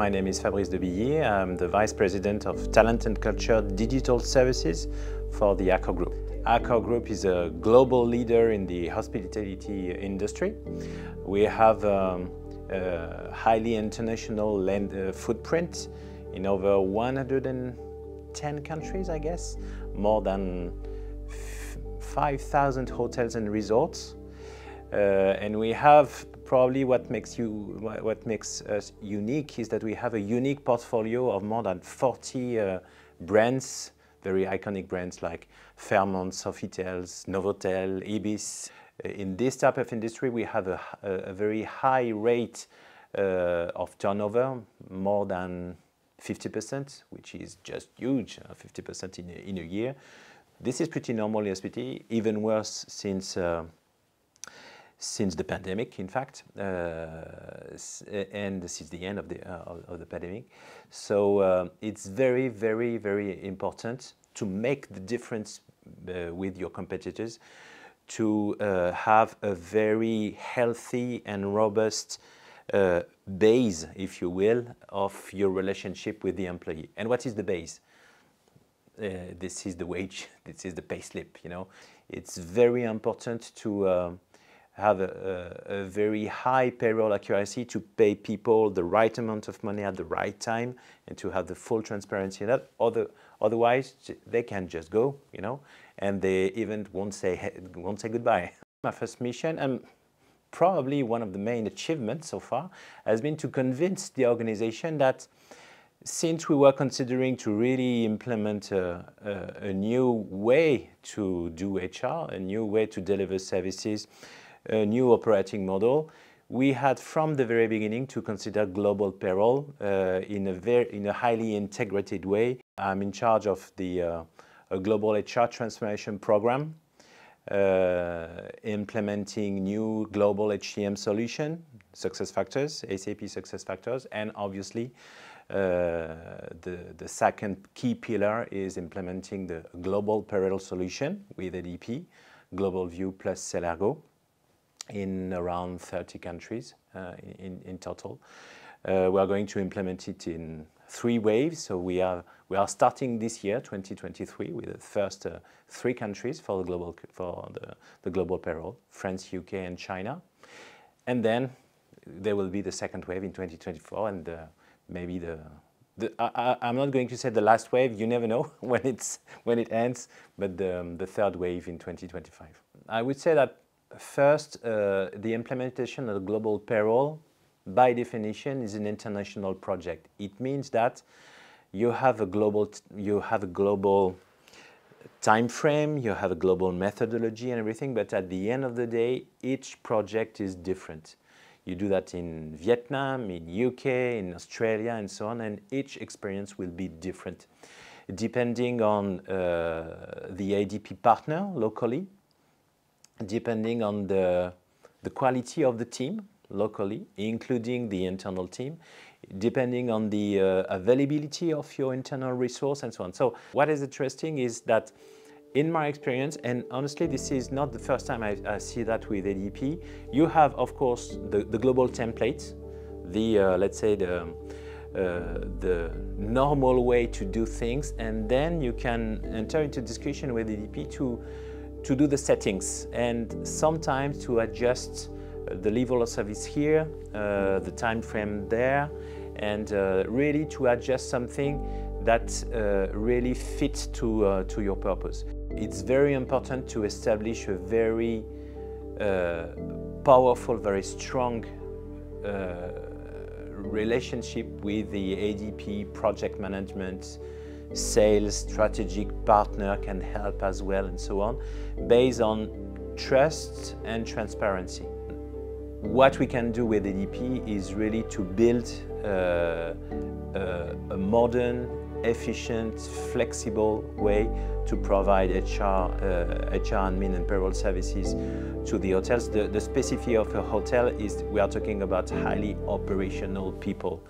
My name is Fabrice de Billy. I'm the Vice President of Talent and Culture Digital Services for the ACCOR Groupe. ACCOR Groupe is a global leader in the hospitality industry. We have a highly international footprint in over 110 countries, I guess, more than 5,000 hotels and resorts. And we have probably what makes us unique is that we have a unique portfolio of more than 40 brands, very iconic brands like Fairmont, Sofitels, Novotel, Ibis. In this type of industry, we have a very high rate of turnover, more than 50%, which is just huge, 50% in a year. This is pretty normal in hospitality, even worse since the pandemic, in fact, and since the end of the pandemic. So it's very, very, very important to make the difference with your competitors, to have a very healthy and robust base, if you will, of your relationship with the employee. And what is the base? This is the wage, this is the pay slip, you know. It's very important to have a very high payroll accuracy, to pay people the right amount of money at the right time, and to have the full transparency in that. Otherwise, they can just go, you know, and they even won't say goodbye. My first mission, and probably one of the main achievements so far, has been to convince the organization that since we were considering to really implement a new way to do HR, a new way to deliver services, a new operating model, we had from the very beginning to consider global payroll in a highly integrated way. I'm in charge of a global HR transformation program, implementing new global HCM solution, SuccessFactors, SAP SuccessFactors, and obviously the second key pillar is implementing the global payroll solution with ADP, Global View plus Celergo, in around 30 countries in total. We are going to implement it in 3 waves. So we are starting this year, 2023, with the first 3 countries for the global payroll: France, UK, and China. And then there will be the second wave in 2024, and maybe I'm not going to say the last wave. You never know when it ends, but the third wave in 2025. I would say that first, the implementation of the global payroll, by definition, is an international project. It means that you have a global time frame, you have a global methodology and everything, but at the end of the day, each project is different. You do that in Vietnam, in UK, in Australia, and so on, and each experience will be different, depending on the ADP partner locally, depending on the quality of the team locally, including the internal team, depending on the availability of your internal resource, and so on. So what is interesting is that in my experience, and honestly this is not the first time I see that with ADP, you have of course the global template, let's say the normal way to do things, and then you can enter into discussion with ADP to do the settings, and sometimes to adjust the level of service here, the time frame there, and really to adjust something that really fits to your purpose. It's very important to establish a very powerful, very strong relationship with the ADP project management, sales, strategic partner can help as well, and so on, based on trust and transparency. What we can do with ADP is really to build a modern, efficient, flexible way to provide HR admin and payroll services to the hotels. The specificity of a hotel is we are talking about highly operational people.